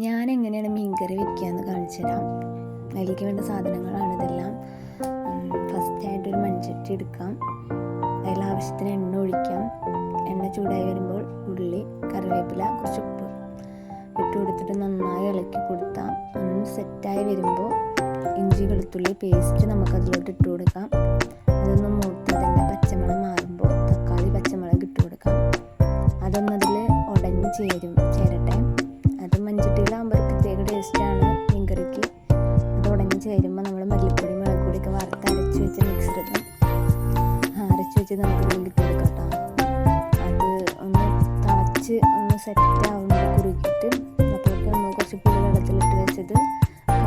ഞാൻ എങ്ങനെയാണ് മീൻകറി വെക്കുകയെന്ന് കാണിച്ചു തരാം. അതിലേക്ക് വേണ്ട സാധനങ്ങളാണ് ഇതെല്ലാം. ഫസ്റ്റായിട്ടൊരു മൺചട്ടി എടുക്കാം. അതിൽ ആവശ്യത്തിന് എണ്ണ ഒഴിക്കാം. എണ്ണ ചൂടായി വരുമ്പോൾ ഉള്ളി, കറിവേപ്പില, കുറച്ച് ഉപ്പ് ഇട്ട് കൊടുത്തിട്ട് നന്നായി ഇളക്കി കൊടുത്താൽ ഒന്ന് സെറ്റായി വരുമ്പോൾ ഇഞ്ചി വെളുത്തുള്ളി പേസ്റ്റ് നമുക്കതിലോട്ട് ഇട്ട് കൊടുക്കാം. അതൊന്ന് മൂത്തതിൻ്റെ പച്ചമണം മാറുമ്പോൾ തക്കാളി പച്ചമുളക് ഇട്ട് കൊടുക്കാം. അതൊന്നതിൽ ഉടഞ്ഞ് ചേരട്ടെ. അത് മൺചട്ടിയിലാകുമ്പോൾ ഒരു പ്രത്യേക ടേസ്റ്റാണ് മീൻകറിക്ക്. അത് ഉടഞ്ഞ് ചേരുമ്പോൾ നമ്മൾ മല്ലിപ്പൊടി മുളക് പൊടിയൊക്കെ വറുത്ത് അരച്ച് വെച്ച് നമുക്ക് ഇട്ട് കൊടുക്കാം കേട്ടോ. അത് ഒന്ന് തിളച്ച് ഒന്ന് സെറ്റാവുമ്പോൾ കുറുക്കിയിട്ട് അപ്പോഴേക്ക് നമ്മൾ കുറച്ച് പുളി വെള്ളത്തിലിട്ട് വെച്ചത്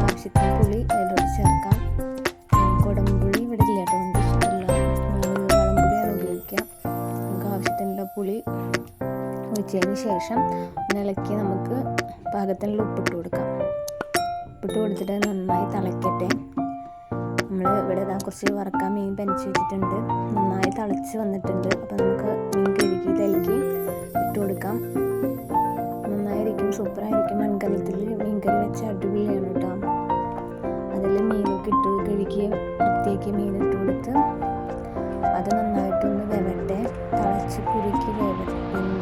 ആവശ്യത്തിന് പുളി അതിലോട്ട് ചേർക്കാം. കുടംപുളി ഇവിടെ ഇല്ല കേട്ടോ, എനിക്ക് ഇഷ്ടമല്ല. വളംപുളിയാണ് ഉപയോഗിക്കുക. നമുക്ക് ആവശ്യത്തിനുള്ള പുളി ഒഴിച്ചതിന് ശേഷം ഇളക്കി നമുക്ക് പാകത്തിനുള്ള ഉപ്പിട്ട് കൊടുക്കാം. ഉപ്പിട്ട് കൊടുത്തിട്ട് നന്നായി തിളയ്ക്കട്ടെ. നമ്മൾ ഇവിടെ കുറച്ച് വറക്കാൻ മീൻ പനിച്ച് വെച്ചിട്ടുണ്ട്. നന്നായി തിളച്ച് വന്നിട്ടുണ്ട്. അപ്പോൾ നമുക്ക് മീൻ കഴുകി ഇതിലേക്ക് ഇട്ട് കൊടുക്കാം. നന്നായിരിക്കും, സൂപ്പറായിരിക്കും. മൺകലത്തിൽ മീൻകറി വെച്ച അടിപൊളിയാണ് കേട്ടോ. അതിൽ മീനൊക്കെ ഇട്ട് കഴുകി വൃത്തിയാക്കി മീനിട്ട് കൊടുത്ത് അത് നന്നായിട്ടൊന്ന് വെവട്ടെ. തിളച്ച് കുറുക്കി വെന്ത്